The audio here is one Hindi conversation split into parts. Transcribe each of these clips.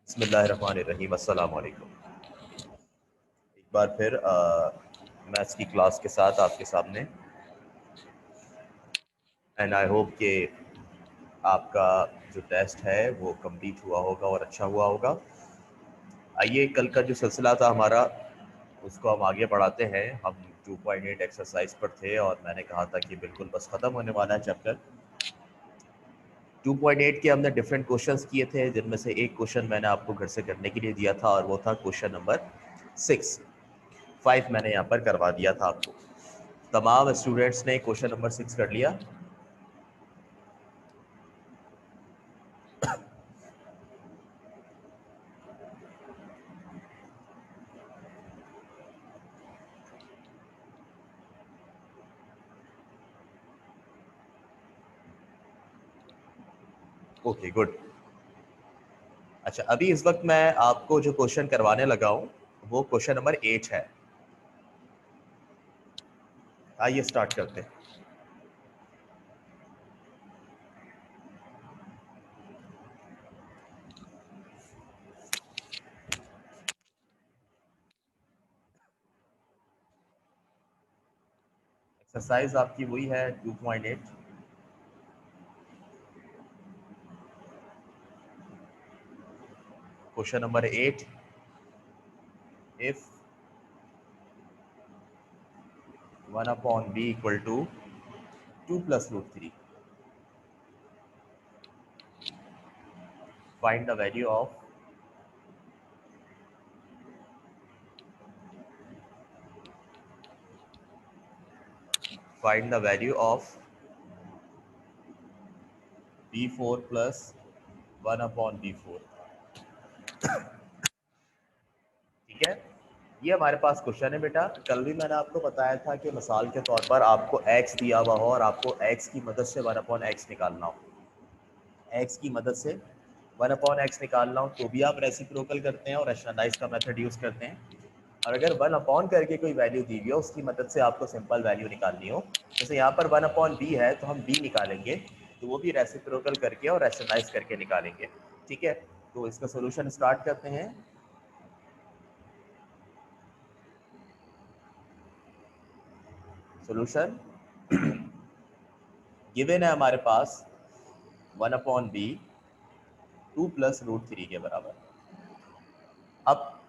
बिस्मिल्लाहिर्रहमानिर्रहीम। अस्सलाम वालेकुम। एक बार फिर मैथ्स की क्लास के साथ आपके सामने, एंड आई होप कि आपका जो टेस्ट है वो कंप्लीट हुआ होगा और अच्छा हुआ होगा। आइए, कल का जो सिलसिला था हमारा उसको हम आगे बढ़ाते हैं। हम 2.8 एक्सरसाइज पर थे और मैंने कहा था कि बिल्कुल बस ख़त्म होने वाला है चैप्टर। 2.8 के हमने डिफरेंट क्वेश्चंस किए थे, जिनमें से एक क्वेश्चन मैंने आपको घर से करने के लिए दिया था और वो था क्वेश्चन नंबर 5 मैंने यहाँ पर करवा दिया था आपको। तमाम स्टूडेंट्स ने क्वेश्चन नंबर 6 कर लिया। Okay, good. अच्छा, अभी इस वक्त मैं आपको जो क्वेश्चन करवाने लगा हूं वो क्वेश्चन नंबर 8 है। आइए स्टार्ट करते हैं। एक्सरसाइज आपकी वही है 2.8। Question number 8, if 1/b equal to 2 plus root 3, find the value of b4 plus 1/b4। ठीक है, ये हमारे पास क्वेश्चन है बेटा। कल भी मैंने आपको बताया था कि मिसाल के तौर पर आपको x दिया हुआ हो और आपको x की मदद से 1/x निकालना हो, x की मदद से 1/x निकालना हो तो भी आप रेसिप्रोकल करते हैं और रैशनलाइज का मेथड यूज करते हैं। और अगर 1 करके कोई वैल्यू दी हुई हो उसकी मदद से आपको सिंपल वैल्यू निकालनी हो, जैसे यहाँ पर 1/b है तो हम b निकालेंगे, तो वो भी रेसिप्रोकल करके और रैशनलाइज करके निकालेंगे। ठीक है, तो इसका सोल्यूशन स्टार्ट करते हैं। सोल्यूशन गिवन है हमारे पास 1/b 2 प्लस रूट 3 के बराबर। अब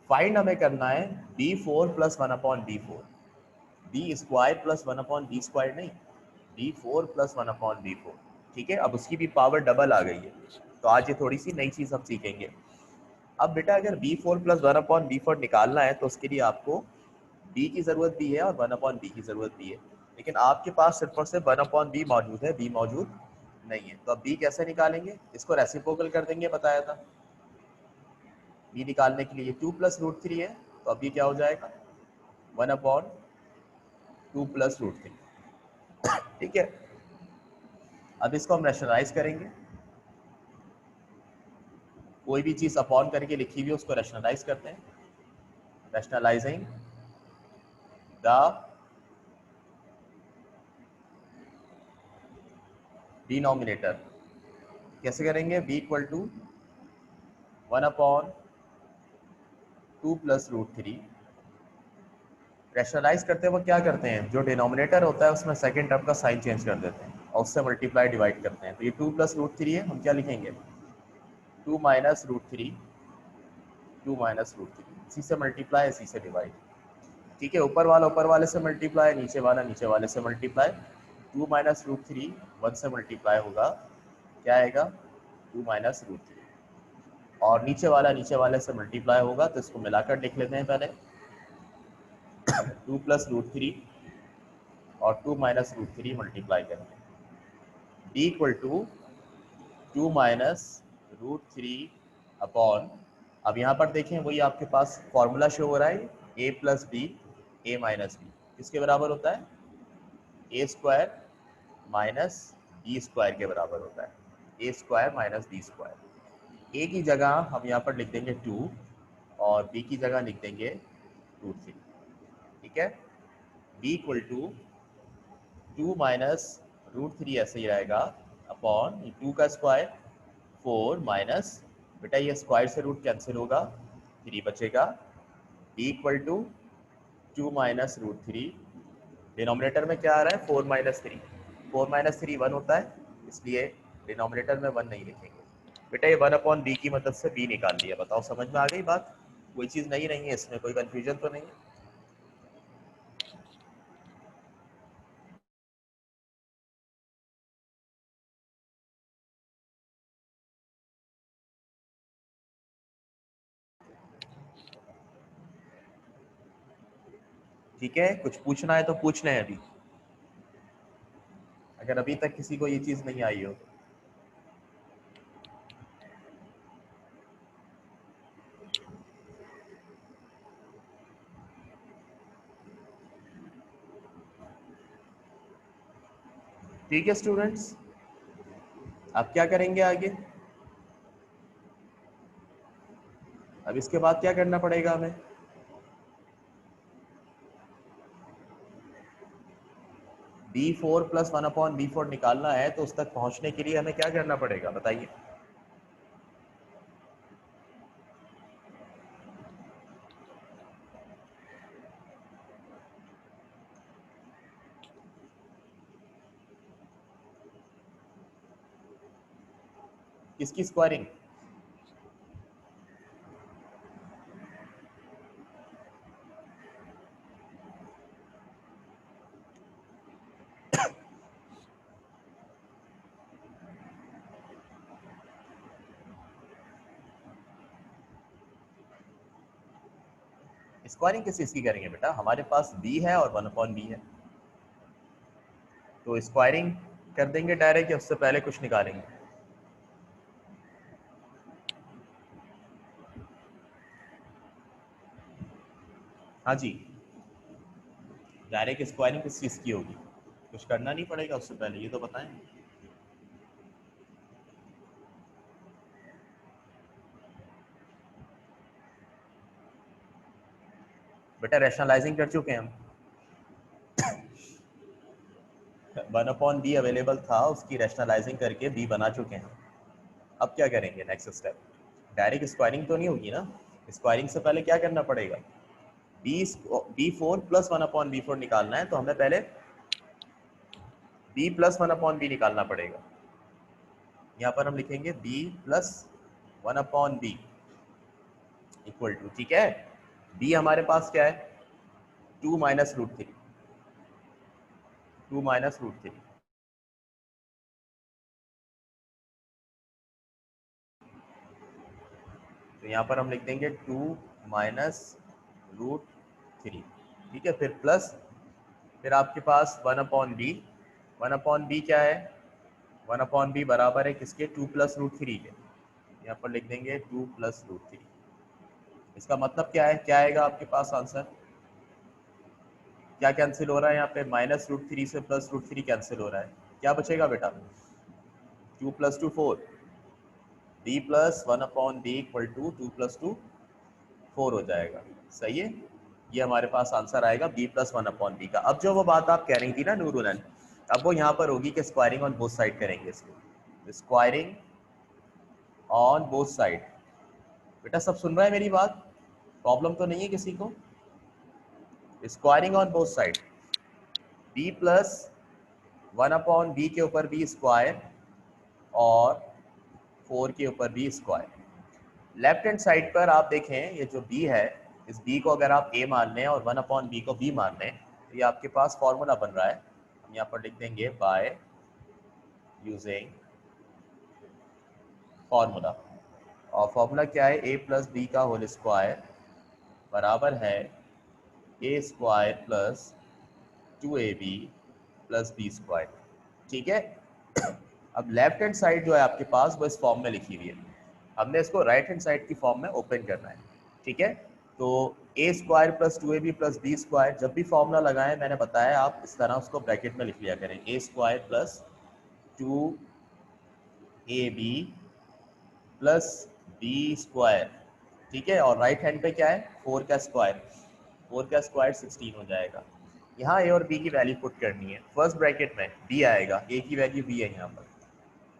फाइंड हमें करना है b4 plus 1/b4। B square plus 1/b square नहीं, b4 प्लस 1/b4। ठीक है, अब उसकी भी पावर डबल आ गई है, तो आज ये थोड़ी सी नई चीज़ हम सीखेंगे। अब बेटा अगर b4 प्लस 1/b4 निकालना है तो उसके लिए आपको b की ज़रूरत भी है और 1/b की ज़रूरत भी है, लेकिन आपके पास सिर्फ और सिर्फ 1/b मौजूद है, b मौजूद नहीं है। तो अब b कैसे निकालेंगे? इसको रेसिप्रोकल कर देंगे, बताया था। b निकालने के लिए 2 प्लस रूट 3 है, तो अब ये क्या हो जाएगा 1/2 प्लस रूट 3। ठीक है, अब इसको हम रैशनलाइज करेंगे। कोई भी चीज़ अपॉन करके लिखी हुई है उसको रैशनलाइज करते हैं। रैशनलाइजिंग द डिनोमिनेटर कैसे करेंगे? b equal to 1/2 plus root 3। Rationalise करते वक्त क्या करते हैं, जो डिनोमिनेटर होता है उसमें सेकंड टर्म का साइन चेंज कर देते हैं और उससे मल्टीप्लाई डिवाइड करते हैं। तो ये 2 प्लस रूट 3 है, हम क्या लिखेंगे 2 माइनस रूट 3, 2 माइनस रूट 3। इसी से मल्टीप्लाई, इसी से डिवाइड। ठीक है, ऊपर वाला ऊपर वाले से मल्टीप्लाई, नीचे वाला नीचे वाले से मल्टीप्लाई। 2 माइनस रूट 3 1 से मल्टीप्लाई होगा, क्या आएगा 2 माइनस रूट 3, और नीचे वाले से मल्टीप्लाई होगा, तो इसको मिलाकर लिख लेते हैं पहले। 2 प्लस रूट 3 और 2 माइनस रूट 3 मल्टीप्लाई करेंगे, D equal to 2 minus root 3 upon, अब यहाँ पर देखें वही आपके पास फॉर्मूला शो हो रहा है, a plus B A minus B किसके बराबर होता है, A square minus B square के बराबर होता है, A square minus B square. A की जगह हम यहाँ पर लिख देंगे 2 और बी की जगह लिख देंगे रूट 3। ठीक है, B equal to 2 minus root 3 ऐसे ही रहेगा अपॉन 2 का स्क्वायर 4 माइनस बेटा ये स्क्वायर से रूट कैंसिल होगा, 3 बचेगा, b equal to 2 minus root 3, denominator में क्या आ रहा है 4 माइनस 3, 4 माइनस 3 1 होता है, इसलिए डिनोमिनेटर में 1 नहीं लिखेंगे। बेटा ये 1 अपॉन बी की मदद से b निकाल लिया, बताओ समझ में आ गई बात? कोई चीज़ नहीं है इसमें, कोई कंफ्यूजन तो नहीं है? ठीक है, कुछ पूछना है तो पूछ लें अभी, अगर अभी तक किसी को ये चीज़ नहीं आई हो। ठीक है स्टूडेंट्स, अब क्या करेंगे आगे? अब इसके बाद क्या करना पड़ेगा हमें? b4 प्लस 1 अपॉन b4 निकालना है, तो उस तक पहुंचने के लिए हमें क्या करना पड़ेगा बताइए? किसकी स्क्वायरिंग? स्क्वायरिंग किस चीज की करेंगे बेटा? हमारे पास b है और 1 अपॉन b है, तो स्क्वायरिंग कर देंगे डायरेक्ट, या उससे पहले कुछ निकालेंगे? हाँ जी, डायरेक्ट स्क्वायरिंग किस चीज़ की होगी? कुछ करना नहीं पड़ेगा उससे पहले, ये तो बताएं। बेटा रैशनलाइजिंग कर चुके हैं हम, 1 अपॉन बी अवेलेबल था, उसकी रैशनलाइजिंग करके b बना चुके हैं। अब क्या करेंगे नेक्स्ट स्टेप? डायरेक्ट स्क्वायरिंग तो नहीं होगी ना, स्क्वायरिंग से पहले क्या करना पड़ेगा? b4 प्लस 1 अपॉन b4 निकालना है, तो हमें पहले b प्लस 1 अपॉन b निकालना पड़ेगा। यहाँ पर हम लिखेंगे b plus 1 upon B equal to, ठीक है, b हमारे पास क्या है 2 माइनस रूट 3, 2 माइनस रूट 3, तो यहाँ पर हम लिख देंगे 2 माइनस रूट 3, ठीक है, फिर प्लस, फिर आपके पास 1 अपॉन बी, 1 अपॉन बी क्या है 1 अपॉन बी बराबर है किसके 2 प्लस रूट 3 के, यहाँ पर लिख देंगे 2 प्लस रूट 3। इसका मतलब क्या है, क्या आएगा आपके पास आंसर? क्या कैंसिल हो रहा है यहाँ पे? माइनस रूट 3 से प्लस रूट 3 कैंसिल हो रहा है, क्या बचेगा बेटा? 2 plus 2 4, B plus 1 upon B equal to 2 plus 2 4 हो जाएगा। सही है, ये हमारे पास आंसर आएगा b प्लस 1 अपॉन बी का। अब जो वो बात आप कह रही थी ना नूरुलन, अब वो यहाँ पर होगी कि स्क्वायरिंग ऑन बोथ साइड करेंगे इसको, स्क्वायरिंग ऑन बोथ साइड। बेटा सब सुन रहा है मेरी बात? प्रॉब्लम तो नहीं है किसी को? Squaring on both side, b plus 1 upon B के ऊपर बी स्क्वायर और 4 के ऊपर B square. Left hand side पर आप देखें, ये जो b है, इस b को अगर आप a मान लें और 1 अपॉन बी को b मान लें, तो ये आपके पास फॉर्मूला बन रहा है, हम यहाँ पर लिख देंगे बाय यूजिंग फॉर्मूला। और फॉर्मूला क्या है, a प्लस बी का होल स्क्वायर बराबर है a square plus 2ab plus B square, ठीक है। अब लेफ्ट हैंड साइड जो है आपके पास वो इस फॉर्म में लिखी हुई है, हमने इसको राइट हैंड साइड की फॉर्म में ओपन करना है, ठीक है। तो A square plus 2ab plus B square, जब भी फॉर्मूला लगाएं मैंने बताया आप इस तरह उसको ब्रैकेट में लिख लिया करें, A square plus 2ab plus B square, ठीक है। और राइट हैंड पे क्या है 4 का स्क्वायर, 4 का स्क्वायर 16 हो जाएगा। यहाँ ए और बी की वैल्यू पुट करनी है, फर्स्ट ब्रैकेट में बी आएगा, ए की वैल्यू बी है यहाँ पर,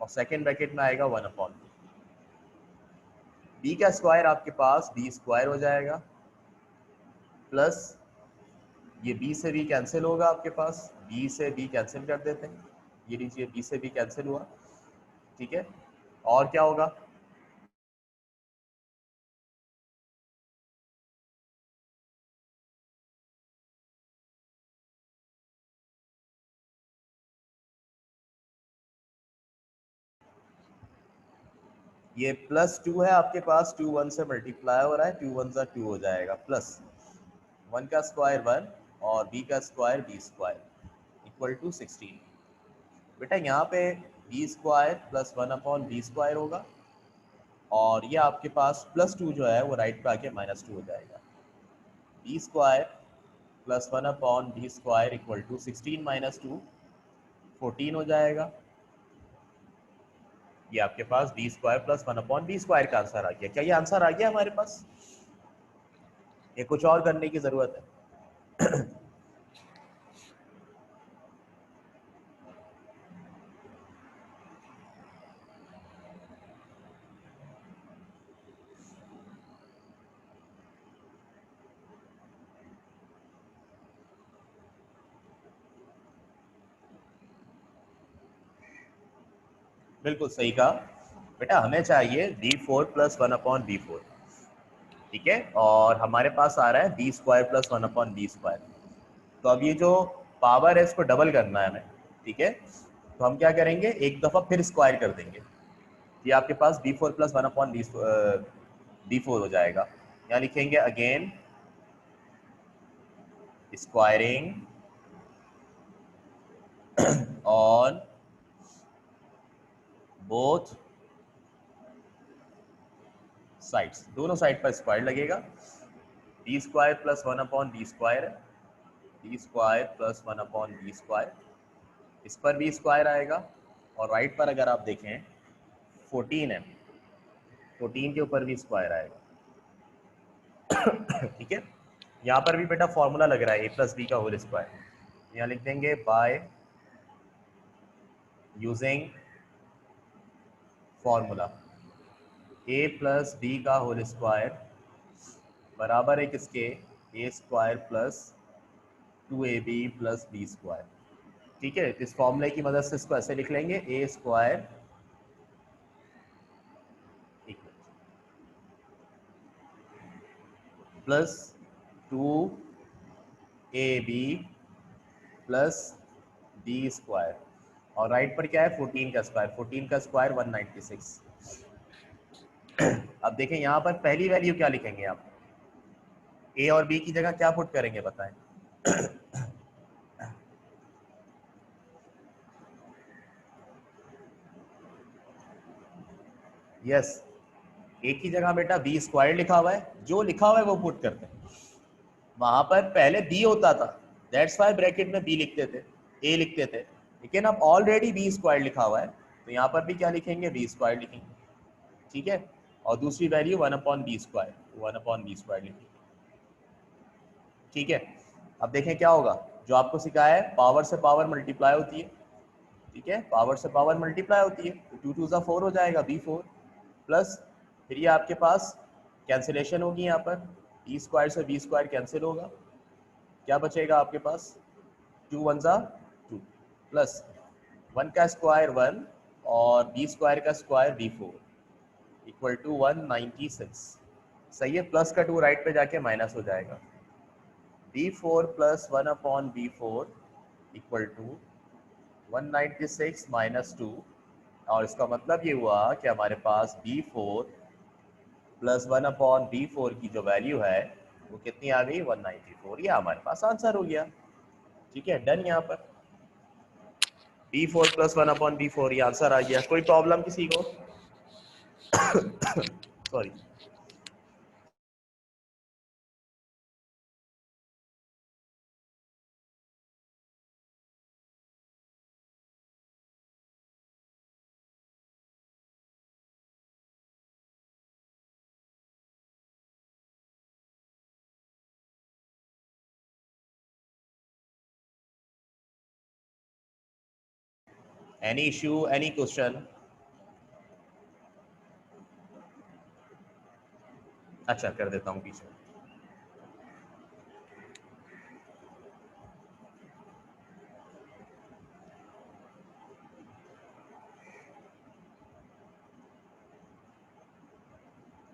और सेकेंड ब्रैकेट में आएगा 1 अपॉन, बी का स्क्वायर आपके पास बी स्क्वायर हो जाएगा, प्लस ये बी से बी कैंसिल होगा आपके पास, बी से बी कैंसिल कर देते हैं, ये लीजिए बी से बी कैंसिल हुआ, ठीक है। और क्या होगा, ये +2 है आपके पास, 2 1 से मल्टीप्लाई हो रहा है, 2 1 2 हो जाएगा, प्लस 1 का स्क्वायर 1 और b का square b square equal to 16। बेटा यहाँ पे b square plus 1/b square होगा, और ये आपके पास +2 जो है वो राइट पे आके -2 हो जाएगा। b square plus 1/b square equal to 16 - 2 14 हो जाएगा। ये आपके पास b square plus 1/b square का आंसर आ गया। क्या ये आंसर आ गया हमारे पास? ये कुछ और करने की जरूरत है? बिल्कुल सही कहा बेटा, हमें चाहिए b4 प्लस 1/b4, ठीक है, और हमारे पास आ रहा है b square plus 1/b square. तो अब ये जो पावर है इसको डबल करना है हमें, ठीक है। तो हम क्या करेंगे, एक दफ़ा फिर स्क्वायर कर देंगे, ये आपके पास b4 प्लस 1/b4 हो जाएगा। यहाँ लिखेंगे again squaring on both sides, दोनों साइड पर स्क्वायर लगेगा। b square plus 1/b square है, b square plus 1/b square, इस पर भी स्क्वायर आएगा, और राइट पर अगर आप देखें 14 है, 14 के ऊपर भी स्क्वायर आएगा। ठीक है, यहाँ पर भी बेटा फॉर्मूला लग रहा है a प्लस बी का होल स्क्वायर। यहाँ लिख देंगे by using formula a plus B का होल स्क्वायर बराबर है किसके, a square plus 2ab plus B square. ठीक है, इस फॉर्मूले की मदद से इसको ऐसे लिख लेंगे, a square plus 2ab plus B square, और राइट पर क्या है 14 का स्क्वायर, 14 का स्क्वायर 196। अब देखें यहाँ पर पहली वैल्यू क्या लिखेंगे आप, ए और बी की जगह क्या पुट करेंगे बताएं? यस, ए की जगह बेटा बी स्क्वायर लिखा हुआ है, जो लिखा हुआ है वो पुट करते हैं। वहां पर पहले बी होता था, दैट्स वाई ब्रैकेट में बी लिखते थे, ए लिखते थे, लेकिन अब ऑलरेडी बी स्क्वायर लिखा हुआ है, तो यहाँ पर भी क्या लिखेंगे, बी स्क्वायर लिखेंगे, ठीक है। और दूसरी value 1/b square, 1/b square लिखेंगे, ठीक है। अब देखें क्या होगा, जो आपको सिखाया है पावर से पावर मल्टीप्लाई होती है, ठीक है, पावर से पावर मल्टीप्लाई होती है, तो 2 2 4 हो जाएगा b4, प्लस फिर ये आपके पास कैंसिलेशन होगी, यहाँ पर b स्क्वायर से b स्क्वायर कैंसिल होगा, क्या बचेगा आपके पास, 2 1 2, प्लस 1 का स्क्वायर 1 और b स्क्वायर का स्क्वायर b4 इक्वल टू 196। सही है, प्लस का 2 राइट पे जाके माइनस हो जाएगा, b4 plus 1/b4 equal to 196 - 2, और इसका मतलब ये हुआ कि हमारे पास b4 प्लस 1/b4 की जो वैल्यू है वो कितनी आ गई, 194। ये हमारे पास आंसर हो गया, ठीक है, डन। यहाँ पर b4 प्लस 1/b4 ये आंसर आ गया। कोई प्रॉब्लम किसी को? Sorry. Any issue, any question? अच्छा कर देता हूँ पीछे।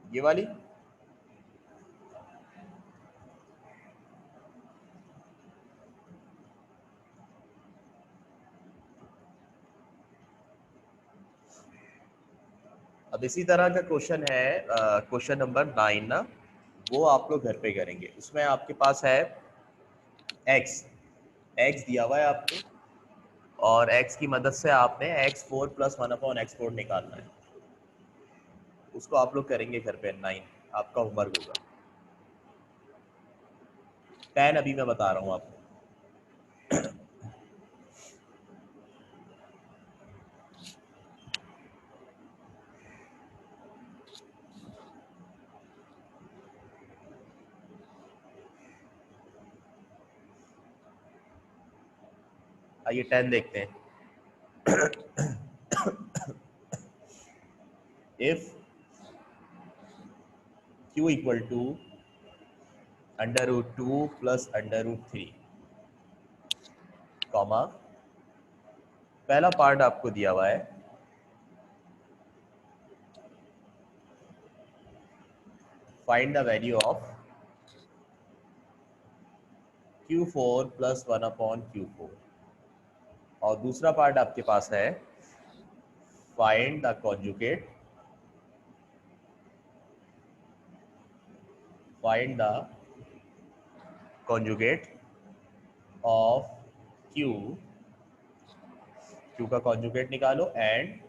ये वाली अब इसी तरह का क्वेश्चन है, क्वेश्चन नंबर 9 ना, वो आप लोग घर पे करेंगे। उसमें आपके पास है x, x दिया हुआ है आपको, और x की मदद से आपने x4 प्लस 1/x4 निकालना है। उसको आप लोग करेंगे घर पे। 9 आपका होमवर्क होगा। 10 अभी मैं बता रहा हूँ आपको। आइए 10 देखते हैं। If q equal to √2 plus √3, comma, पहला पार्ट आपको दिया हुआ है find the value of q4 plus 1/q4, और दूसरा पार्ट आपके पास है find the conjugate, find the conjugate of q, q का कॉन्जुगेट निकालो, एंड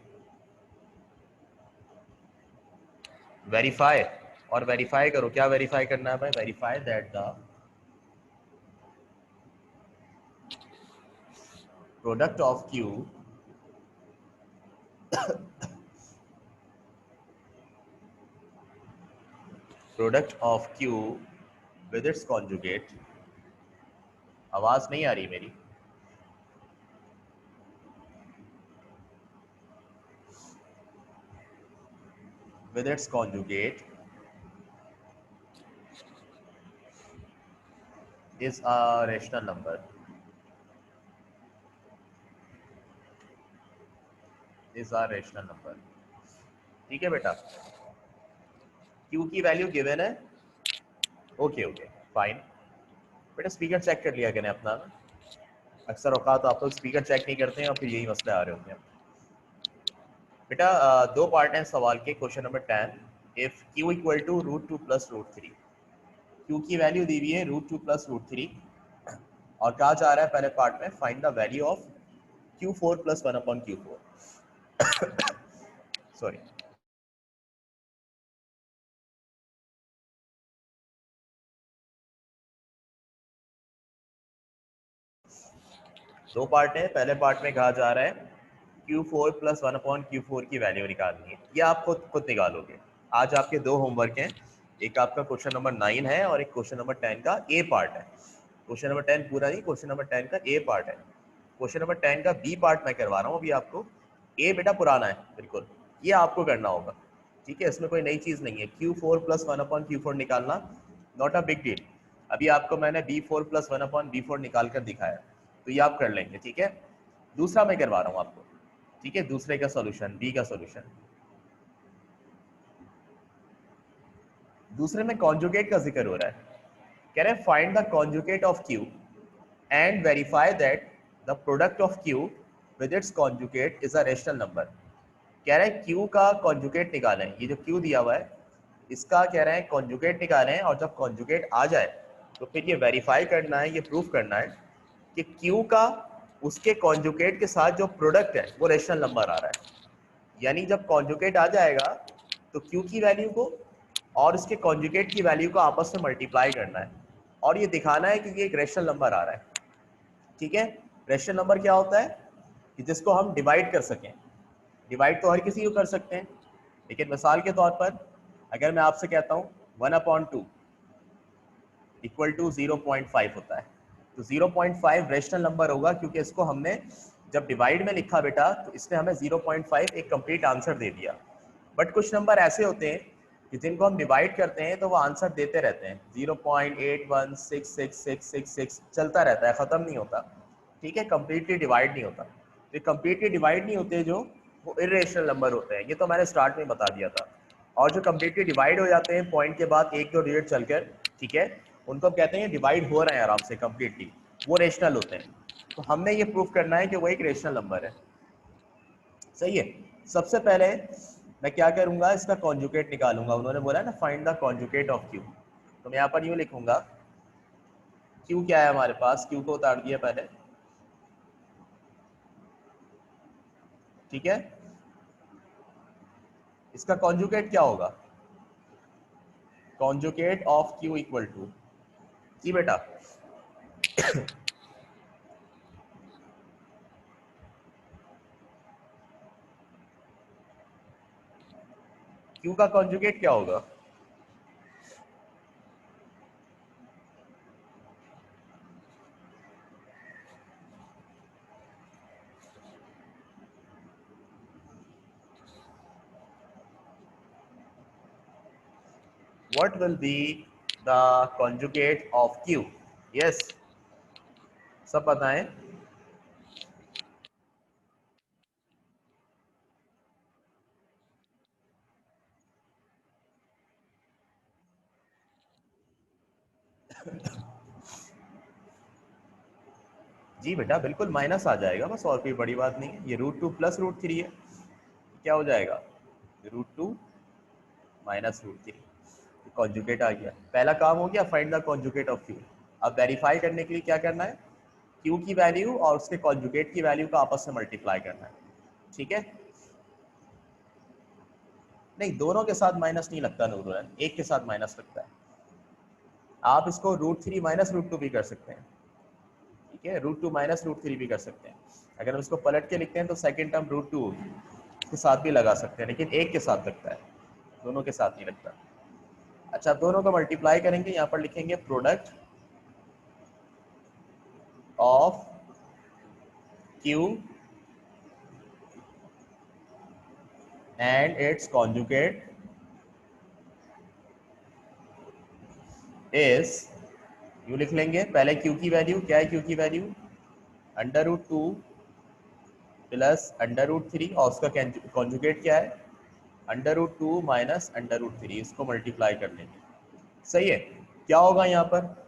वेरीफाई, और वेरीफाई करो। क्या वेरीफाई करना है भाई? Verify that the product of q, product of q with its conjugate, आवाज नहीं आ रही मेरी, with its conjugate is a rational number, is a rational number। ठीक है बेटा, q की वैल्यू गिवन है। Okay okay fine. बेटा स्पीकर चेक कर लिया करें अपना। अक्सर औकात तो आप लोग स्पीकर चेक नहीं करते हैं और फिर यही मसले आ रहे होते हैं। बेटा दो पार्ट हैं सवाल के। Question number 10, if q equal to √2 plus √3, q की वैल्यू दी हुई है √2 प्लस √3, और कहा जा रहा है पहले पार्ट में find the value of q4 plus 1/q4। Sorry, दो पार्ट है। पहले पार्ट में कहा जा रहा है Q4 प्लस 1/Q4 की वैल्यू निकालनी है। ये आप खुद निकालोगे। आज आपके दो होमवर्क हैं, एक आपका क्वेश्चन नंबर 9 है और एक क्वेश्चन नंबर 10 का ए पार्ट है। क्वेश्चन नंबर 10 पूरा नहीं, क्वेश्चन नंबर 10 का ए पार्ट है। क्वेश्चन नंबर 10 का बी पार्ट मैं करवा रहा हूँ अभी आपको। ए बेटा पुराना है बिल्कुल, ये आपको करना होगा। ठीक है, इसमें कोई नई चीज़ नहीं है। Q4 प्लस 1/Q4 निकालना नॉट अ बिग डील। अभी आपको मैंने B4 प्लस 1/B4 निकाल कर दिखाया, तो ये आप कर लेंगे। ठीक है, दूसरा मैं करवा रहा हूँ आपको। ठीक है, दूसरे का सॉल्यूशन, बी का सॉल्यूशन। दूसरे में कॉन्जुगेट का जिक्र हो रहा है। कह रहे हैं find the conjugate of Q and verify that the product of Q with its conjugate is a rational number. कह रहे हैं क्यू का कॉन्जुगेट निकालें। ये जो क्यू दिया हुआ है इसका कह रहे हैं कॉन्जुगेट निकालें, और जब कॉन्जुगेट आ जाए तो फिर ये वेरीफाई करना है, ये प्रूफ करना है कि क्यू का उसके कॉन्जुगेट के साथ जो प्रोडक्ट है वो रेशनल नंबर आ रहा है। यानी जब कॉन्जुगेट आ जाएगा तो क्यू की वैल्यू को और इसके कॉन्जुगेट की वैल्यू को आपस में मल्टीप्लाई करना है, और ये दिखाना है कि ये एक रेशनल नंबर आ रहा है। ठीक है, रेशनल नंबर क्या होता है कि जिसको हम डिवाइड कर सकें। डिवाइड तो हर किसी को कर सकते हैं, लेकिन मिसाल के तौर पर अगर मैं आपसे कहता हूँ 1/2 इक्वल टू 0.5 होता है, तो 0.5 रेशनल नंबर होगा, क्योंकि इसको हमने जब डिवाइड में लिखा बेटा तो इसने हमें 0.5 एक कंप्लीट आंसर दे दिया। बट कुछ नंबर ऐसे होते हैं कि जिनको हम डिवाइड करते हैं तो वो आंसर देते रहते हैं, 0.816666 चलता रहता है, ख़त्म नहीं होता, ठीक है, कम्प्लीटली डिवाइड नहीं होता। तो कम्प्लीटली डिवाइड नहीं होते जो, वो इरेशनल नंबर होते हैं, ये तो मैंने स्टार्ट में बता दिया था। और जो कम्प्लीटली डिवाइड हो जाते हैं पॉइंट के बाद एक दो डिजिट चलकर, ठीक है, उनको कहते हैं डिवाइड हो रहे हैं आराम से कम्प्लीटली, वो रेशनल होते हैं। तो हमने ये प्रूफ करना है कि वो एक रेशनल नंबर है, सही है। सबसे पहले मैं क्या करूंगा, इसका कॉन्जुगेट निकालूंगा। उन्होंने बोला है ना find the conjugate of Q, तो मैं यहाँ पर यूँ लिखूंगा, क्यू क्या है हमारे पास, क्यू को उतार दिया पहले, ठीक है। इसका कॉन्जुगेट क्या होगा, conjugate of Q equal to, जी बेटा, क्यू का कॉन्जुगेट क्या होगा, what will be the conjugate of q, yes, सब बताएं। जी बेटा बिल्कुल माइनस आ जाएगा बस, और कोई बड़ी बात नहीं है। ये √2 प्लस √3 है, क्या हो जाएगा, √2 माइनस √3, कॉन्जुगेट आ गया। पहला काम हो गया, find the conjugate of Q. अब वेरीफाई करने के लिए क्या करना है, क्यू की वैल्यू और उसके कॉन्जुगेट की वैल्यू का आपस में मल्टीप्लाई करना है, ठीक है। नहीं, दोनों के साथ माइनस नहीं लगता नूर, एक के साथ माइनस लगता है। आप इसको √3 माइनस √2 भी कर सकते हैं, ठीक है, √2 माइनस √3 भी कर सकते हैं। अगर हम इसको पलट के लिखते हैं तो सेकंड टर्म √2 के साथ भी लगा सकते हैं, लेकिन एक के साथ लगता है, दोनों के साथ नहीं लगता। अच्छा, दोनों को मल्टीप्लाई करेंगे, यहाँ पर लिखेंगे product of Q and it's conjugate is, you लिख लेंगे पहले क्यू की वैल्यू क्या है, क्यू की वैल्यू √2 प्लस √3 और उसका कॉन्जुगेट क्या है, √2 माइनस √3, इसको मल्टीप्लाई कर लेंगे, सही है। क्या होगा यहाँ पर,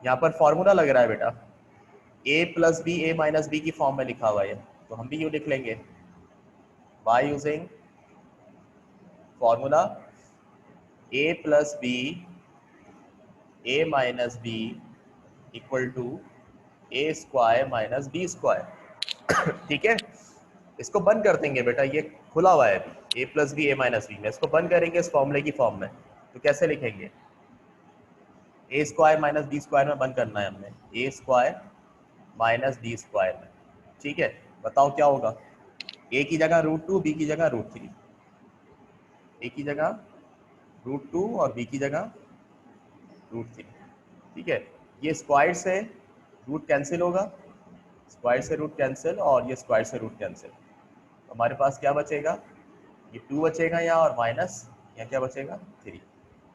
यहाँ पर फॉर्मूला लग रहा है बेटा, a plus B A minus b की फॉर्म में लिखा हुआ है, तो हम भी यूँ लिख लेंगे, by using formula a plus B A minus b equal to a square minus B square, ठीक है। इसको बंद कर देंगे बेटा, ये खुला हुआ है अभी, a plus B A minus b में, इसको बंद करेंगे इस फॉर्मूले की फॉर्म में, तो कैसे लिखेंगे, ए स्क्वायर माइनस बी स्क्वायर में बंद करना है हमने, ए स्क्वायर माइनस बी स्क्वायर में, ठीक है। बताओ क्या होगा, ए की जगह √2, बी की जगह √3, ए की जगह √2 और बी की जगह √3, ठीक है। ये स्क्वायर से रूट कैंसिल होगा, स्क्वायर से रूट कैंसिल और ये स्क्वायर से रूट कैंसिल, हमारे पास क्या बचेगा, ये 2 बचेगा यहाँ, और माइनस यहाँ क्या बचेगा 3,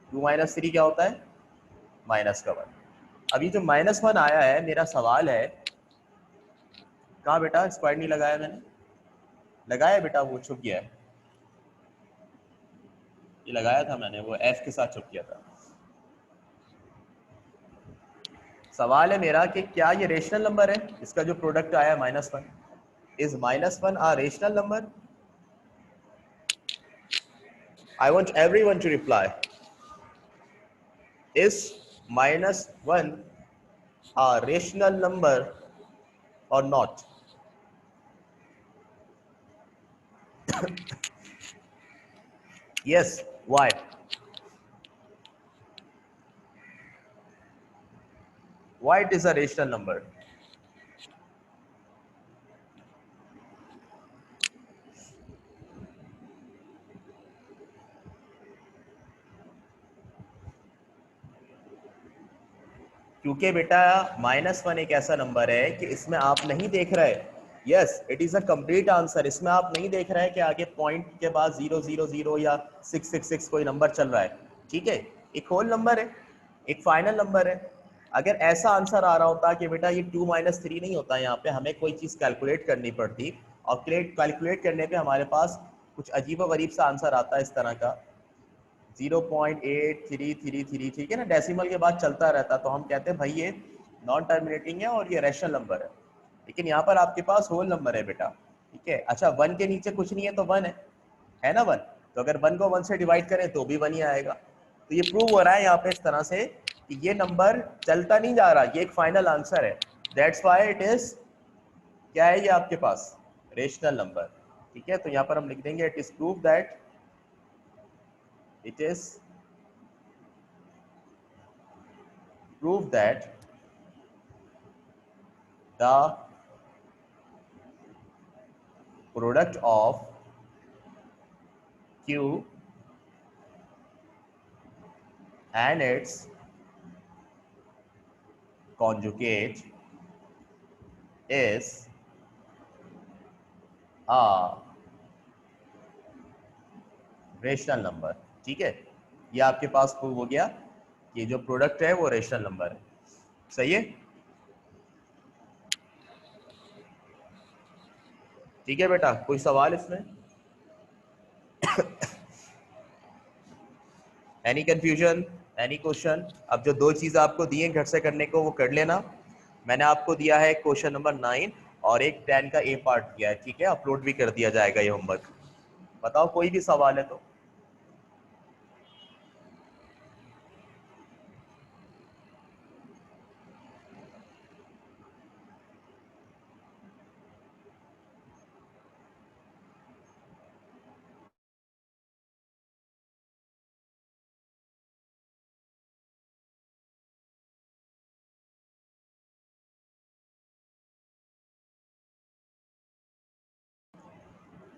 2 माइनस 3 क्या होता है, -1। अभी जो -1 आया है, मेरा सवाल है, कहाँ बेटा स्क्वायर नहीं लगाया मैंने, लगाया बेटा, वो छुप गया है, ये लगाया था मैंने, वो f के साथ छुप गया था। सवाल है मेरा कि क्या ये रेशनल नंबर है, इसका जो प्रोडक्ट आया -1, is -1 a rational number, I want everyone to reply, is -1 a rational number or not? Yes, why? Why it is a rational number? क्योंकि बेटा -1 एक ऐसा नंबर है कि इसमें आप नहीं देख रहे yes it is a complete answer. इसमें आप नहीं देख रहे हैं कि आगे पॉइंट के बाद 000 या 666 कोई नंबर चल रहा है, ठीक है, एक होल नंबर है, एक फाइनल नंबर है। अगर ऐसा आंसर आ रहा होता कि बेटा ये 2 - 3 नहीं होता, यहाँ पे हमें कोई चीज़ कैलकुलेट करनी पड़ती और कैलकुलेट करने पे हमारे पास कुछ अजीब व गरीब सा आंसर आता है इस तरह का 0.8333, ठीक है ना, डेसिमल के बाद चलता रहता, तो हम कहते हैं भाई ये नॉन टर्मिनेटिंग है और ये रैशनल नंबर है। लेकिन यहाँ पर आपके पास होल नंबर है बेटा, ठीक है। अच्छा 1 के नीचे कुछ नहीं है तो 1 है ना 1, तो अगर 1 को 1 से डिवाइड करें तो भी 1 ही आएगा। तो ये प्रूव हो रहा है यहाँ पे इस तरह से कि ये नंबर चलता नहीं जा रहा, ये एक फाइनल आंसर है। दैट्स व्हाई इट इज, क्या है ये आपके पास, रेशनल नंबर, ठीक है। तो यहाँ पर हम लिख देंगे it is prove that it is prove that the product of Q and its conjugate is a rational number, ठीक है। ये आपके पास प्रूव हो गया कि जो प्रोडक्ट है वो रेशनल नंबर है, सही है, ठीक है बेटा। कोई सवाल इसमें, एनी कंफ्यूजन, एनी क्वेश्चन? अब जो दो चीज़ आपको दी हैं घर से करने को वो कर लेना। मैंने आपको दिया है क्वेश्चन नंबर 9 और एक 10 का ए पार्ट दिया है, ठीक है, अपलोड भी कर दिया जाएगा ये होमवर्क। बताओ कोई भी सवाल है तो।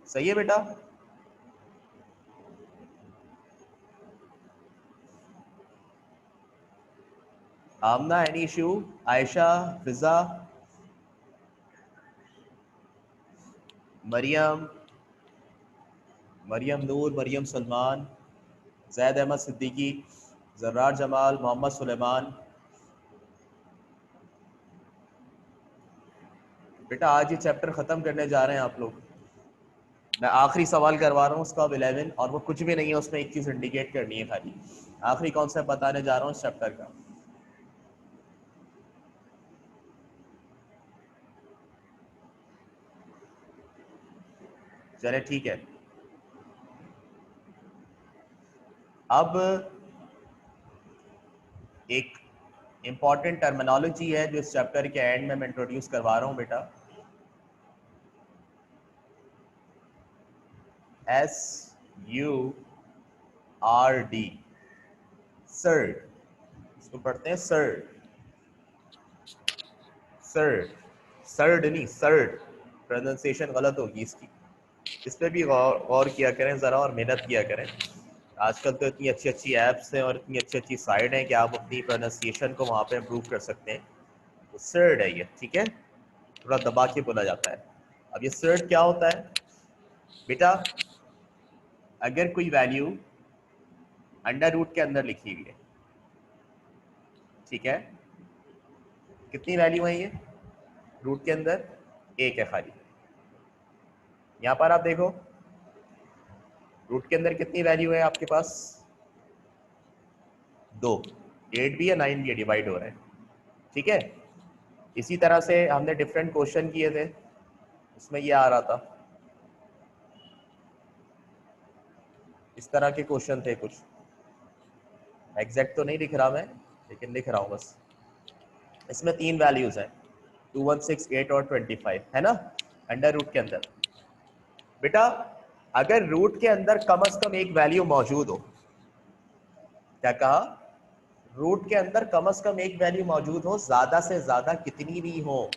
सही है बेटा, आमना एनी इशू, आयशा, फिजा, मरियम, मरियम नूर, मरियम सलमान, जैद अहमद सिद्दीकी, जर्रार जमाल, मोहम्मद सुलेमान। बेटा आज ये चैप्टर ख़त्म करने जा रहे हैं आप लोग। मैं आखिरी सवाल करवा रहा हूँ उसका अब 11, और वो कुछ भी नहीं है, उसमें एक चीज़ इंडिकेट करनी है खाली। आखिरी कॉन्सेप्ट बताने जा रहा हूँ इस चैप्टर का। चले ठीक है। अब एक इम्पॉर्टेंट टर्मिनोलॉजी है जो इस चैप्टर के एंड में मैं इंट्रोड्यूस करवा रहा हूँ बेटा, SURD, सर्ड, इसको पढ़ते हैं सर्ड, सर्ड, सर्ड नहीं सर्ड, प्रोनाउंसिएशन गलत होगी इसकी, इस पर भी गौर किया करें ज़रा और मेहनत किया करें। आजकल तो इतनी अच्छी अच्छी ऐप्स हैं और इतनी अच्छी अच्छी साइट हैं कि आप अपनी प्रोनाउंसिएशन को वहाँ पे इम्प्रूव कर सकते हैं। तो सर्ड है ये, ठीक है, थोड़ा दबा के बोला जाता है। अब ये सर्ड क्या होता है बेटा, अगर कोई वैल्यू अंडर रूट के अंदर लिखी हुई है, ठीक है, कितनी वैल्यू है ये रूट के अंदर, एक है खाली। यहाँ पर आप देखो रूट के अंदर कितनी वैल्यू है आपके पास, 2, 8 भी है 9 भी है, डिवाइड हो रहा है, ठीक है। इसी तरह से हमने डिफरेंट क्वेश्चन किए थे, उसमें ये आ रहा था, इस तरह के क्वेश्चन थे कुछ, एग्जैक्ट तो नहीं लिख रहा मैं लेकिन लिख रहा हूँ बस। इसमें 3 वैल्यूज हैं 216, 8 और 25, है ना, अंडर रूट के अंदर। बेटा अगर रूट के अंदर कम से कम एक वैल्यू मौजूद हो, क्या कहा, रूट के अंदर कम से कम एक वैल्यू मौजूद हो, ज्यादा से ज्यादा कितनी भी हो,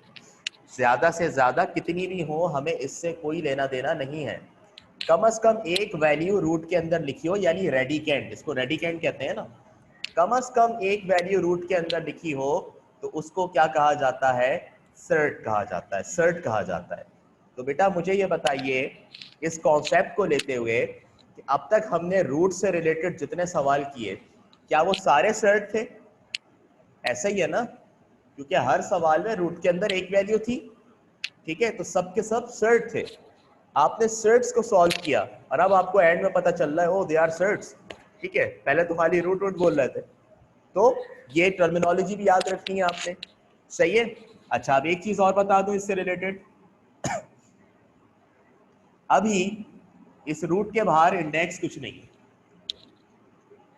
ज्यादा से ज्यादा कितनी भी हो, हमें इससे कोई लेना देना नहीं है। कम से कम एक वैल्यू रूट के अंदर लिखी हो, यानी रेडिकेंट, इसको रेडिकेंट कहते हैं ना, कम से कम एक वैल्यू रूट के अंदर लिखी हो तो उसको क्या कहा जाता है, सर्ट कहा जाता है, सर्ट कहा जाता है। तो बेटा मुझे ये बताइए इस कॉन्सेप्ट को लेते हुए कि अब तक हमने रूट से रिलेटेड जितने सवाल किए क्या वो सारे सर्ट थे? ऐसा ही है ना, क्योंकि हर सवाल में रूट के अंदर एक वैल्यू थी। ठीक है, तो सब के सब सर्ट थे। आपने सर्ट्स को सॉल्व किया और अब आपको एंड में पता चल रहा है ओ दे आर सर्ट्स। ठीक है, पहले तो खाली रूट रूट बोल रहे थे। तो ये टर्मिनोलॉजी भी याद रखनी है आपने। सही है। अच्छा, अब एक चीज और बता दूं इससे रिलेटेड। अभी इस रूट के बाहर इंडेक्स कुछ नहीं है।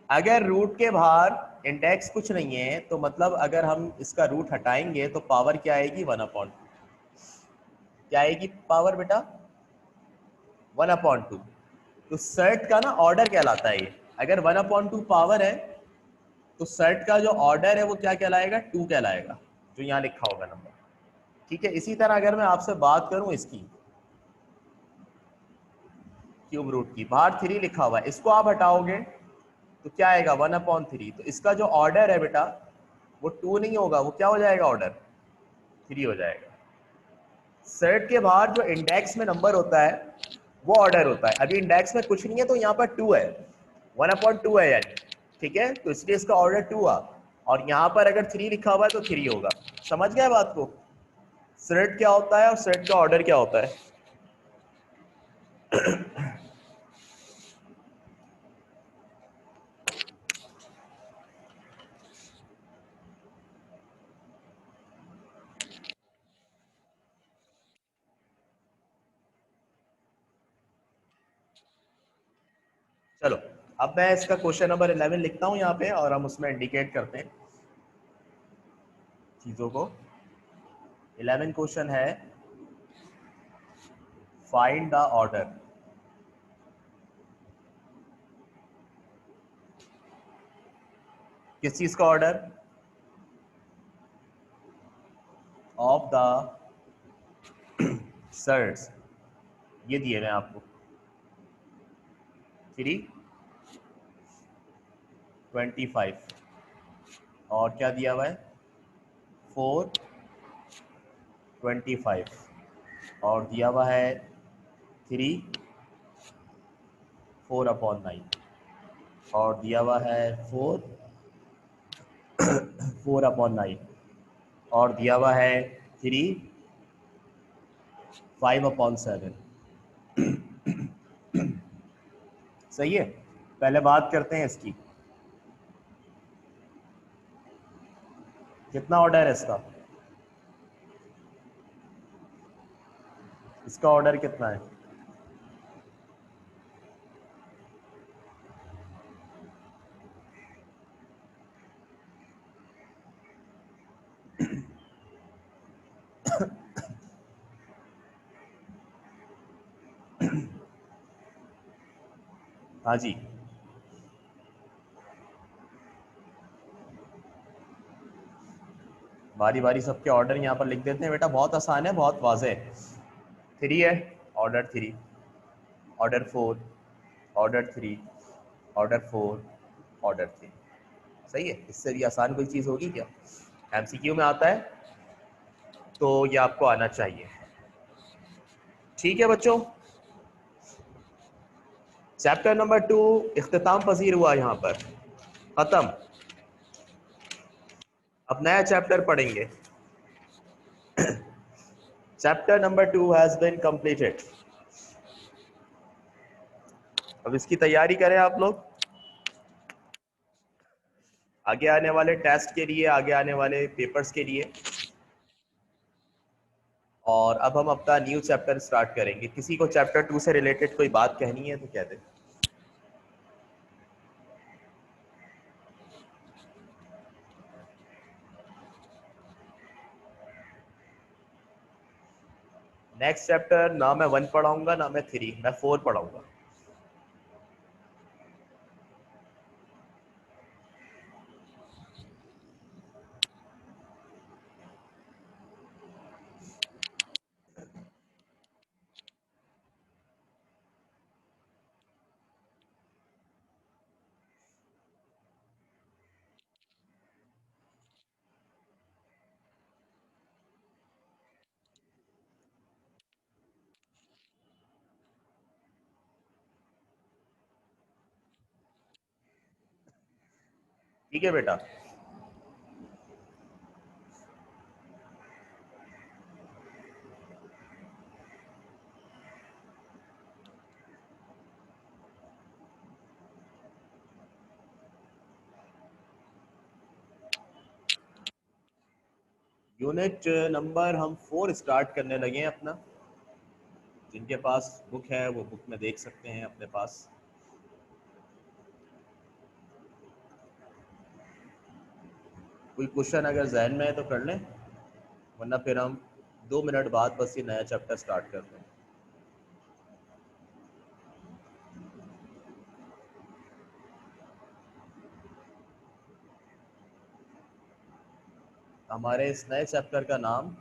अगर रूट के बाहर इंडेक्स कुछ नहीं है तो मतलब अगर हम इसका रूट हटाएंगे तो पावर क्या आएगी? 1/2। क्या आएगी पावर बेटा? 1/2। तो सर्ट का ना ऑर्डर कहलाता है ये। अगर 1/2 पावर है तो सर्ट का जो ऑर्डर है वो क्या कहलाएगा? 2 कहलाएगा, जो यहाँ लिखा होगा नंबर। ठीक है, इसी तरह अगर मैं आपसे बात करूं इसकी क्यूब रूट की, बाहर 3 लिखा हुआ है, इसको आप हटाओगे तो क्या आएगा? 1/3। तो इसका जो ऑर्डर है बेटा वो 2 नहीं होगा, वो क्या हो जाएगा? ऑर्डर 3 हो जाएगा। सेट के बाहर जो इंडेक्स में नंबर होता है वो ऑर्डर होता है। अभी इंडेक्स में कुछ नहीं है तो यहाँ पर 2 है, 1/2 है यानी। ठीक है, तो इसलिए इसका ऑर्डर 2 आ, और यहाँ पर अगर 3 लिखा हुआ है तो 3 होगा। समझ गए बात को? सेट क्या होता है और सेट का ऑर्डर क्या होता है? चलो, अब मैं इसका क्वेश्चन नंबर 11 लिखता हूँ यहाँ पे और हम उसमें इंडिकेट करते हैं चीजों को। 11 क्वेश्चन है फाइंड द ऑर्डर। किस चीज का ऑर्डर? Of the shirts. ये दिए मैं आपको 3, 25 और क्या दिया हुआ है? 4, 25 और दिया हुआ है 3, 4/9 और दिया हुआ है 4, 4/9 और दिया हुआ है 3, 5/7। सही है। पहले बात करते हैं इसकी, कितना ऑर्डर है इसका? इसका ऑर्डर कितना है? हाँ जी, बारी बारी सबके ऑर्डर यहाँ पर लिख देते हैं बेटा, बहुत आसान है, बहुत वाज़ेह है। 3 है, order 3, order 4, order 3, order 4, order 3। सही है, इससे भी आसान कोई चीज़ होगी क्या? एमसीक्यू में आता है तो ये आपको आना चाहिए। ठीक है बच्चों, चैप्टर नंबर 2 इख्तिताम पजीर हुआ यहाँ पर, खत्म। अब नया चैप्टर पढ़ेंगे। Chapter number 2 has been completed. अब इसकी तैयारी करें आप लोग आगे आने वाले टेस्ट के लिए, आगे आने वाले पेपर्स के लिए। और अब हम अपना न्यू चैप्टर स्टार्ट करेंगे। किसी को चैप्टर 2 से रिलेटेड कोई बात कहनी है तो कह दे। नेक्स्ट चैप्टर ना मैं 1 पढ़ाऊंगा ना मैं 3, मैं 4 पढ़ाऊंगा। ठीक है बेटा। यूनिट नंबर हम 4 स्टार्ट करने लगे हैं अपना। जिनके पास बुक है वो बुक में देख सकते हैं अपने पास। कोई क्वेश्चन अगर जहन में है तो कर लें, वरना फिर हम 2 मिनट बाद बस ये नया चैप्टर स्टार्ट कर दें। हमारे इस नए चैप्टर का नाम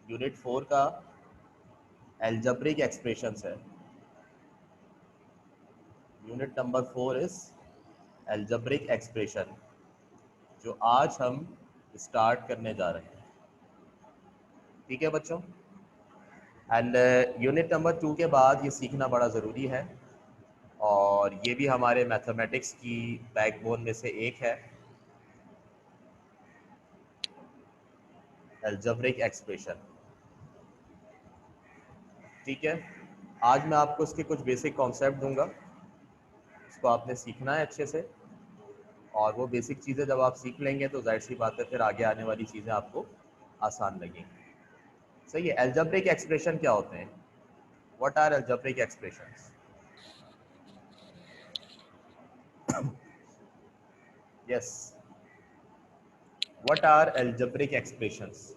यूनिट 4 का एल्जेब्रिक एक्सप्रेशंस है। Unit number 4 is algebraic expression, जो आज हम स्टार्ट करने जा रहे हैं। ठीक है बच्चों। एंड यूनिट नंबर 2 के बाद ये सीखना बड़ा ज़रूरी है, और ये भी हमारे मैथमेटिक्स की बैकबोन में से एक है, एल्जेब्रिक एक्सप्रेशन। ठीक है। आज मैं आपको इसके कुछ बेसिक कॉन्सेप्ट दूंगा, इसको आपने सीखना है अच्छे से, और वो बेसिक चीज़ें जब आप सीख लेंगे तो जाहिर सी बात है फिर आगे आने वाली चीज़ें आपको आसान लगेंगी। सही है। एल्जेब्रिक एक्सप्रेशन क्या होते हैं? What are algebraic expressions? Yes, what are algebraic expressions?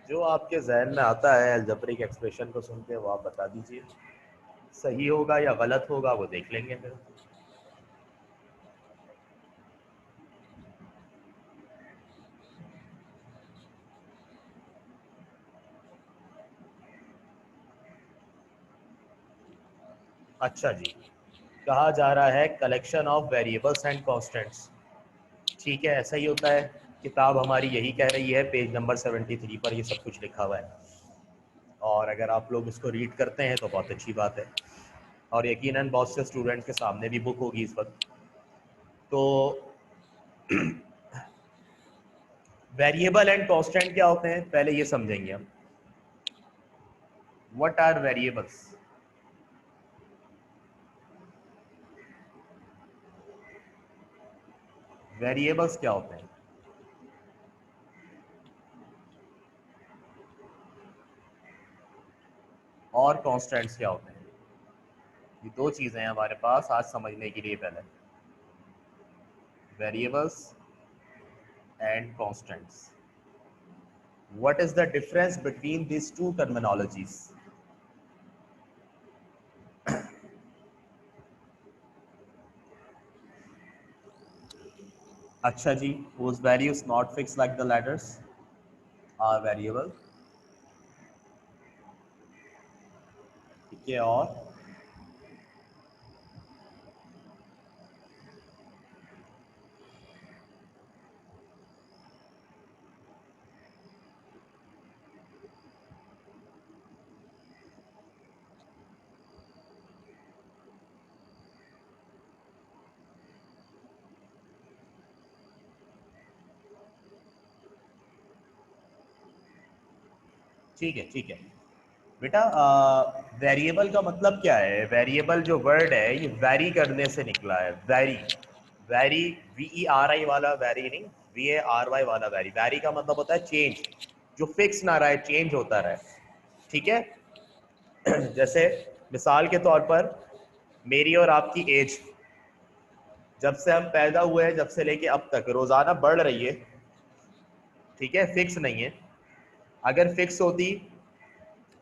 जो आपके जहन में आता है एल्जेब्रिक एक्सप्रेशन को सुन के वो आप बता दीजिए। सही होगा या गलत होगा वो देख लेंगे फिर। अच्छा जी, कहा जा रहा है collection of variables and constants. ठीक है, ऐसा ही होता है। किताब हमारी यही कह रही है, पेज नंबर 73 पर ये सब कुछ लिखा हुआ है, और अगर आप लोग इसको रीड करते हैं तो बहुत अच्छी बात है, और यकीनन बहुत से स्टूडेंट के सामने भी बुक होगी इस वक्त। तो वेरिएबल एंड कांस्टेंट क्या होते हैं पहले ये समझेंगे हम। What are variables? वेरिएबल्स क्या होते हैं और कांस्टेंट्स क्या होते हैं? ये दो चीजें हैं हमारे पास आज समझने के लिए। पहले variables and constants, what is the difference between these two terminologies? अच्छा जी, whose values not fixed like the ladders are variable। ठीक है, और ठीक है। ठीक है बेटा, वेरिएबल का मतलब क्या है? वेरिएबल जो वर्ड है ये वैरी करने से निकला है। वैरी, वैरी VERI वाला वैरी नहीं, VARY वाला वैरी। वैरी का मतलब होता है चेंज, जो फिक्स ना रहे, चेंज होता रहे। ठीक है। जैसे मिसाल के तौर पर मेरी और आपकी एज जब से हम पैदा हुए हैं, जब से लेके अब तक रोजाना बढ़ रही है। ठीक है, फिक्स नहीं है। अगर फिक्स होती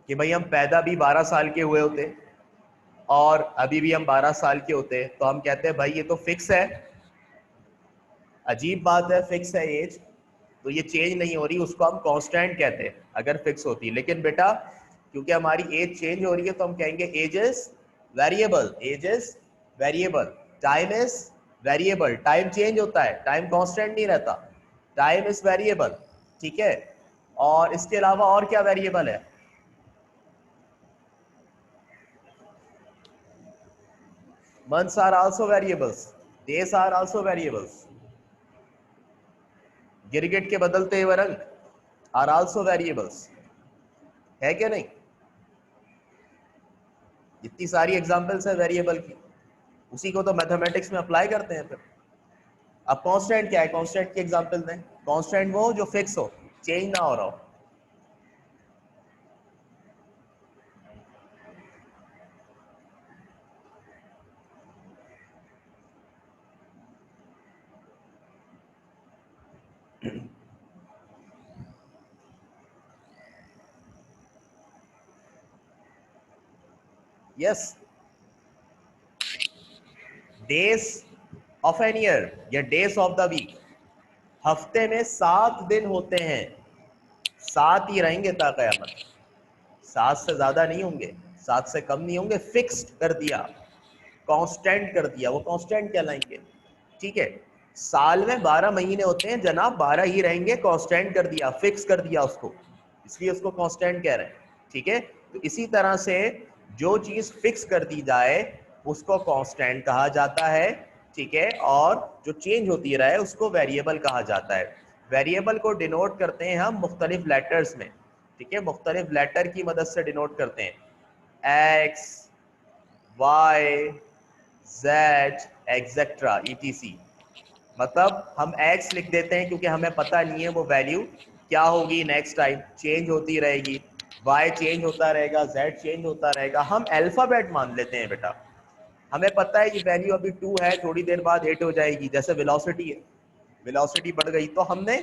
कि भाई हम पैदा भी 12 साल के हुए होते और अभी भी हम 12 साल के होते, तो हम कहते हैं भाई ये तो फिक्स है। अजीब बात है, फिक्स है एज तो ये चेंज नहीं हो रही, उसको हम कांस्टेंट कहते हैं अगर फिक्स होती। लेकिन बेटा क्योंकि हमारी एज चेंज हो रही है तो हम कहेंगे age is variable. Age is variable, time is variable. Time change होता है, टाइम कांस्टेंट नहीं रहता। टाइम इज वेरिएबल, ठीक है। और इसके अलावा और क्या वेरिएबल है? Months are also variables, days are also variables, गिरगिट के बदलते हुए रंग आर आल्सो वेरिएबल्स, है क्या नहीं? जितनी सारी एग्जांपल्स है वेरिएबल की, उसी को तो मैथमेटिक्स में अप्लाई करते हैं फिर। अब कांस्टेंट क्या है? कांस्टेंट की एग्जांपल दें। कांस्टेंट वो जो फिक्स हो, चेंज ना हो रहा हो। Yes, days of an year या डेज ऑफ द वीक। हफ्ते में 7 दिन होते हैं, 7 ही रहेंगे ता कयामत। 7 से ज्यादा नहीं होंगे, 7 से कम नहीं होंगे, फिक्स्ड कर दिया, कांस्टेंट कर दिया, वो कांस्टेंट कहलाएंगे, ठीक है। साल में 12 महीने होते हैं जनाब, 12 ही रहेंगे, कांस्टेंट कर दिया, फिक्स कर दिया उसको, इसलिए उसको कांस्टेंट कह रहे हैं, ठीक है। तो इसी तरह से जो चीज फिक्स कर दी जाए उसको कांस्टेंट कहा जाता है, ठीक है। और जो चेंज होती रहे उसको वेरिएबल कहा जाता है। वेरिएबल को डिनोट करते हैं हम मुख्तलिफ लेटर्स में, ठीक है, मुख्तलिफ लेटर की मदद से डिनोट करते हैं, x, y, z, etcetera, ETC. मतलब हम x लिख देते हैं क्योंकि हमें पता नहीं है वो वैल्यू क्या होगी, नेक्स्ट टाइम चेंज होती रहेगी, y चेंज होता रहेगा, z चेंज होता रहेगा, हम अल्फाबेट मान लेते हैं बेटा। हमें पता है ये वैल्यू अभी 2 है, थोड़ी देर बाद 8 हो जाएगी, जैसे वेलोसिटी है, वेलोसिटी बढ़ गई, तो हमने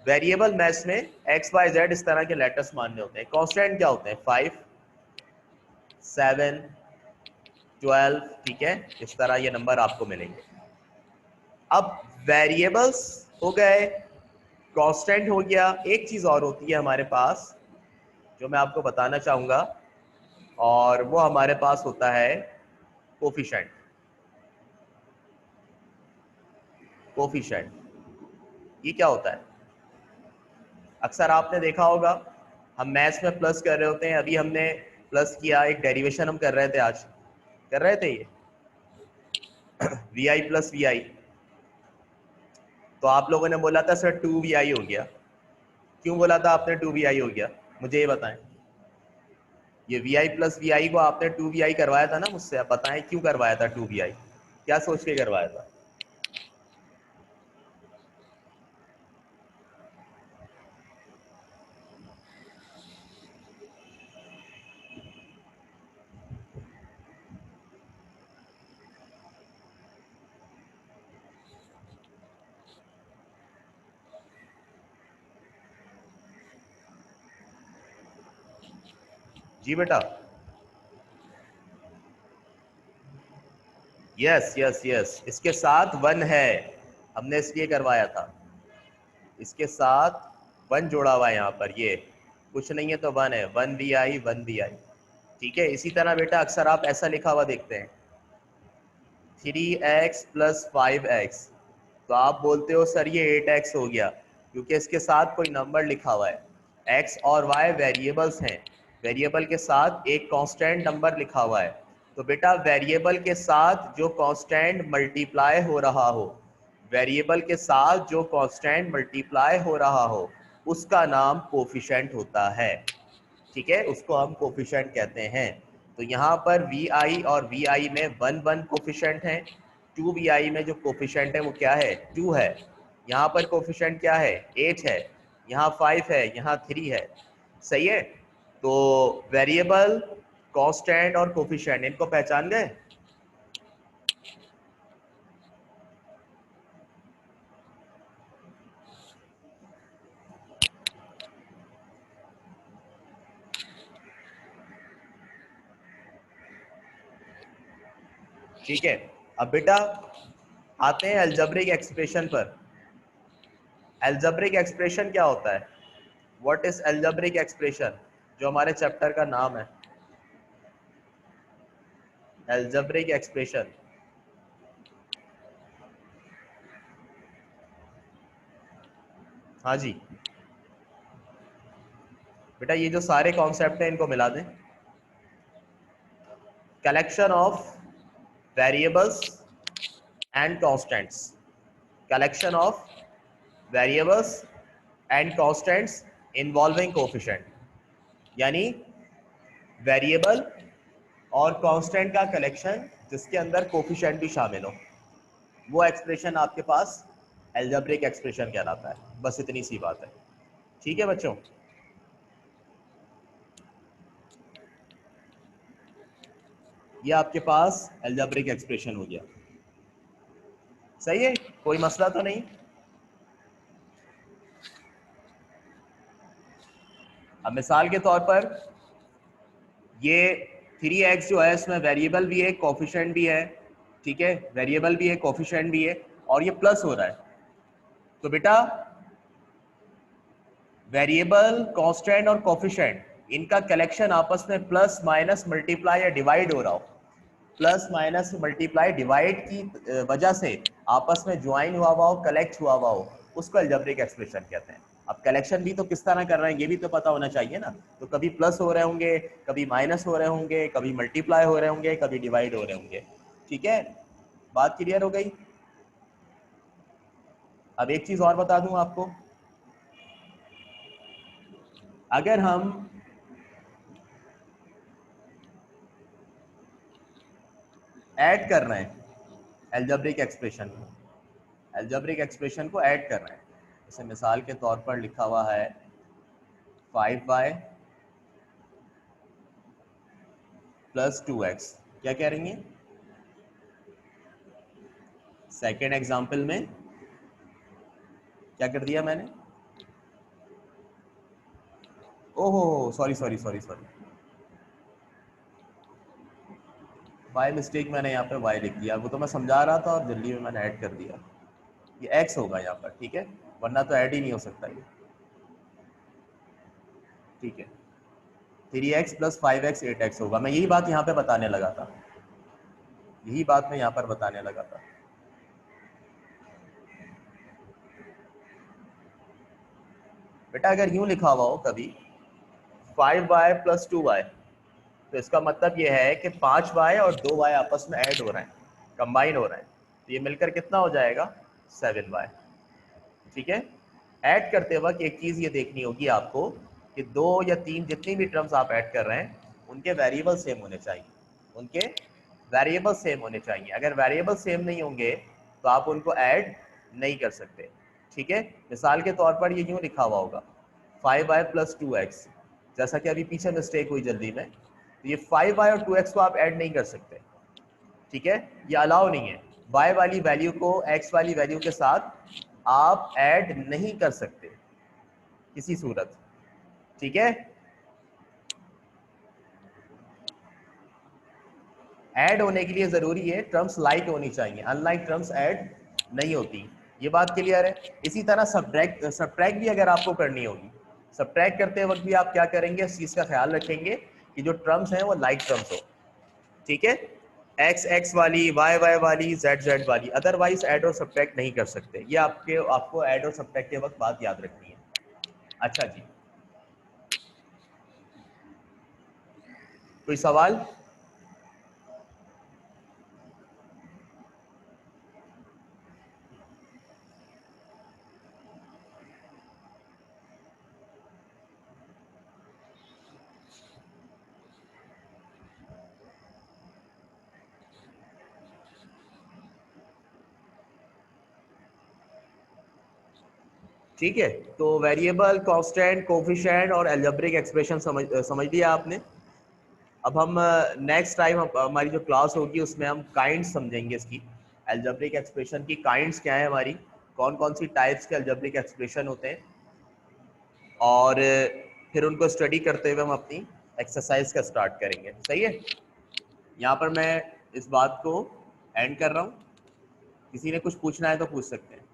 वेरिएबल मैथ्स में x y z इस तरह के लेटर्स मानने होते हैं। कांस्टेंट क्या होते हैं? 5, 7, 12, ठीक है, इस तरह ये नंबर आपको मिलेंगे। अब वेरिएबल्स हो गए, कांस्टेंट हो गया, एक चीज और होती है हमारे पास जो मैं आपको बताना चाहूंगा, और वो हमारे पास होता है कोफिशिएंट। कोफिशिएंट ये क्या होता है? अक्सर आपने देखा होगा, हम मैथ्स में प्लस कर रहे होते हैं, अभी हमने प्लस किया, एक डेरिवेशन हम कर रहे थे, आज कर रहे थे ये वी आई प्लस वी आई, तो आप लोगों ने बोला था सर 2 VI हो गया। क्यों बोला था आपने 2 VI हो गया? मुझे ये बताएं। ये वी आई प्लस वी आई को आपने 2 VI करवाया था ना मुझसे, आप बताएं क्यों करवाया था 2 VI, क्या सोच के करवाया था? जी बेटा, यस यस यस, इसके साथ 1 है, हमने इसलिए करवाया था, इसके साथ 1 जोड़ा हुआ है यहाँ पर, ये कुछ नहीं है तो 1 है, 1 VI 1 VI, ठीक है। इसी तरह बेटा अक्सर आप ऐसा लिखा हुआ देखते हैं 3x + 5x, तो आप बोलते हो सर ये 8x हो गया, क्योंकि इसके साथ कोई नंबर लिखा हुआ है। x और y वेरिएबल्स हैं, वेरिएबल के साथ एक कांस्टेंट नंबर लिखा हुआ है, तो बेटा वेरिएबल के साथ जो कांस्टेंट मल्टीप्लाई हो रहा हो, वेरिएबल के साथ जो कांस्टेंट मल्टीप्लाई हो रहा हो उसका नाम कोफिशिएंट होता है, ठीक है, उसको हम कोफिशिएंट कहते हैं। तो यहाँ पर वी आई और वी आई में 1 1 कोफिशिएंट है, 2 VI में जो कोफिशिएंट है वो क्या है? 2 है। यहाँ पर कोफिशिएंट क्या है? 8 है। यहाँ 5 है, यहाँ 3 है, सही है। तो वेरिएबल, कांस्टेंट और कोफिशिएंट, इनको पहचान गए? ठीक है। अब बेटा आते हैं अलजेब्रिक एक्सप्रेशन पर। अलजेब्रिक एक्सप्रेशन क्या होता है? व्हाट इज अलजेब्रिक एक्सप्रेशन, जो हमारे चैप्टर का नाम है, अलजेब्रिक एक्सप्रेशन। हाँ जी बेटा, ये जो सारे कॉन्सेप्ट हैं इनको मिला दें। Collection of variables and constants, collection of variables and constants involving coefficient, यानी वेरिएबल और कांस्टेंट का कलेक्शन जिसके अंदर कोफिशिएंट भी शामिल हो, वो एक्सप्रेशन आपके पास एल्जेब्रिक एक्सप्रेशन कहलाता है। बस इतनी सी बात है। ठीक है बच्चों, ये आपके पास एल्जेब्रिक एक्सप्रेशन हो गया। सही है, कोई मसला तो नहीं। अब मिसाल के तौर पर ये 3x जो है इसमें वेरिएबल भी है, कोफिशिएंट भी है। ठीक है, वेरिएबल भी है, कोफिशिएंट भी है, और ये प्लस हो रहा है। तो बेटा वेरिएबल, कांस्टेंट और कोफिशिएंट इनका कलेक्शन आपस में प्लस माइनस मल्टीप्लाई या डिवाइड हो रहा हो, प्लस माइनस मल्टीप्लाई डिवाइड की वजह से आपस में ज्वाइन हुआ हुआ हो, कलेक्ट हुआ हुआ हो, उसको अलजेब्रिक एक्सप्रेशन कहते हैं। अब कलेक्शन भी तो किस तरह कर रहे हैं ये भी तो पता होना चाहिए ना। तो कभी प्लस हो रहे होंगे, कभी माइनस हो रहे होंगे, कभी मल्टीप्लाई हो रहे होंगे, कभी डिवाइड हो रहे होंगे। ठीक है, बात क्लियर हो गई। अब एक चीज और बता दूं आपको, अगर हम ऐड कर रहे हैं अलजेब्रिक एक्सप्रेशन को, अलजेब्रिक एक्सप्रेशन को ऐड कर रहे हैं, जैसे मिसाल के तौर पर लिखा हुआ है 5y प्लस 2x, क्या कह रही हैं? सेकेंड एग्जाम्पल में क्या कर दिया मैंने? ओहो, sorry sorry sorry sorry, by mistake मैंने यहाँ पे y लिख दिया। वो तो मैं समझा रहा था और जल्दी में मैंने ऐड कर दिया। ये x होगा यहाँ पर, ठीक है, वरना तो ऐड ही नहीं हो सकता ये। ठीक है, 3x प्लस 5x 8x होगा। मैं यही बात यहाँ पे बताने लगा था, यही बात मैं यहाँ पर बताने लगा था। बेटा अगर यूं लिखा हुआ हो कभी 5y प्लस 2y, तो इसका मतलब ये है कि 5y और 2y आपस में ऐड हो रहे हैं, कंबाइन हो रहे हैं, तो ये मिलकर कितना हो जाएगा? 7y। ठीक है, ऐड करते वक्त एक चीज़ ये देखनी होगी आपको कि 2 या 3 जितनी भी टर्म्स आप ऐड कर रहे हैं उनके वेरिएबल सेम होने चाहिए, उनके वेरिएबल सेम होने चाहिए। अगर वेरिएबल सेम नहीं होंगे तो आप उनको ऐड नहीं कर सकते। ठीक है, मिसाल के तौर पर ये यूँ लिखा हुआ होगा 5y प्लस 2x, जैसा कि अभी पीछे मिस्टेक हुई जल्दी में, तो ये 5y और 2x को आप ऐड नहीं कर सकते। ठीक है, ये अलाउ नहीं है। y वाली वैल्यू को x वाली वैल्यू के साथ आप ऐड नहीं कर सकते किसी सूरत। ठीक है, ऐड होने के लिए जरूरी है टर्म्स लाइक होनी चाहिए, अनलाइक टर्म्स ऐड नहीं होती। ये बात क्लियर है। इसी तरह सब्ट्रैक्ट भी अगर आपको करनी होगी, सब्ट्रैक्ट करते वक्त भी आप क्या करेंगे, इस चीज का ख्याल रखेंगे कि जो टर्म्स हैं वो लाइक टर्म्स हो। ठीक है, एक्स एक्स वाली, वाई वाई वाली, जेड जेड वाली, अदरवाइज ऐड और सब्ट्रैक्ट नहीं कर सकते। ये आपको ऐड और सब्ट्रैक्ट के वक्त बात याद रखनी है। अच्छा जी, कोई सवाल? ठीक है, तो वेरिएबल, कांस्टेंट, कोफिशिएंट और अलजेब्रिक एक्सप्रेशन समझ लिया आपने। अब हम नेक्स्ट टाइम हमारी जो क्लास होगी उसमें हम काइंड्स समझेंगे इसकी, अलजेब्रिक एक्सप्रेशन की काइंड्स क्या है हमारी, कौन कौन सी टाइप्स के अलजेब्रिक एक्सप्रेशन होते हैं, और फिर उनको स्टडी करते हुए हम अपनी एक्सरसाइज का स्टार्ट करेंगे। सही है, यहाँ पर मैं इस बात को एंड कर रहा हूँ। किसी ने कुछ पूछना है तो पूछ सकते हैं।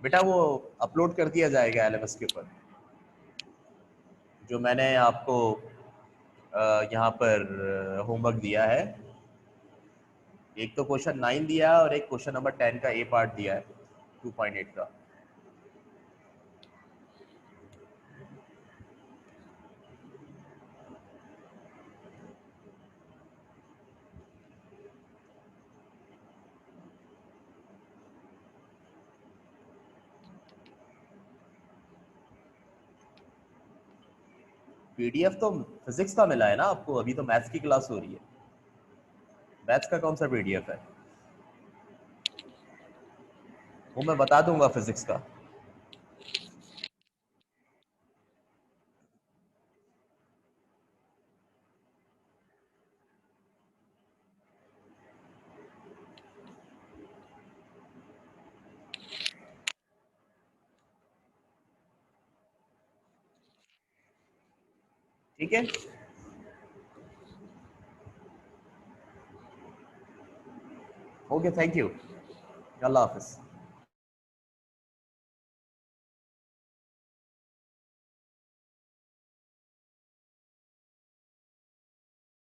बेटा वो अपलोड कर दिया जाएगा LMS के ऊपर, जो मैंने आपको यहाँ पर होमवर्क दिया है। एक तो क्वेश्चन 9 दिया है और एक क्वेश्चन नंबर 10 का ए पार्ट दिया है 2.8 का। PDF तो फिजिक्स का मिला है ना आपको, अभी तो मैथ्स की क्लास हो रही है। मैथ्स का कौन सा PDF है? वो मैं बता दूंगा फिजिक्स का। ठीक है, okay, thank you, Allah Hafiz.